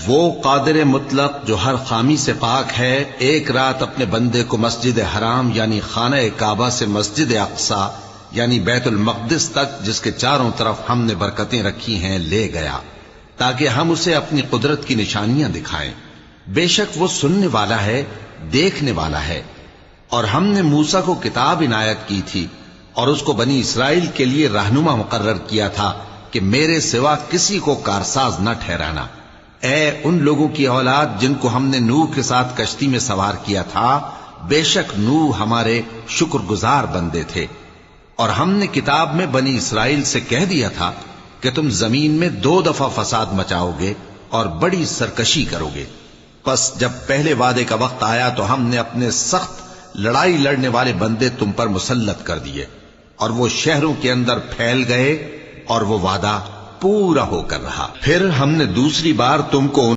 وہ قادر مطلق جو ہر خامی سے پاک ہے ایک رات اپنے بندے کو مسجد حرام یعنی خانہ کعبہ سے مسجد اقصی یعنی بیت المقدس تک جس کے چاروں طرف ہم نے برکتیں رکھی ہیں لے گیا تاکہ ہم اسے اپنی قدرت کی نشانیاں دکھائیں۔ بے شک وہ سننے والا ہے، دیکھنے والا ہے۔ اور ہم نے موسیٰ کو کتاب عنایت کی تھی اور اس کو بنی اسرائیل کے لیے رہنما مقرر کیا تھا کہ میرے سوا کسی کو کارساز نہ ٹھہرانا۔ اے ان لوگوں کی اولاد جن کو ہم نے نوح کے ساتھ کشتی میں سوار کیا تھا، بے شک نوح ہمارے شکر گزار بندے تھے۔ اور ہم نے کتاب میں بنی اسرائیل سے کہہ دیا تھا کہ تم زمین میں 2 دفعہ فساد مچاؤ گے اور بڑی سرکشی کرو گے۔ پس جب پہلے وعدے کا وقت آیا تو ہم نے اپنے سخت لڑائی لڑنے والے بندے تم پر مسلط کر دیے اور وہ شہروں کے اندر پھیل گئے اور وہ وعدہ پورا ہو کر رہا۔ پھر ہم نے دوسری بار تم کو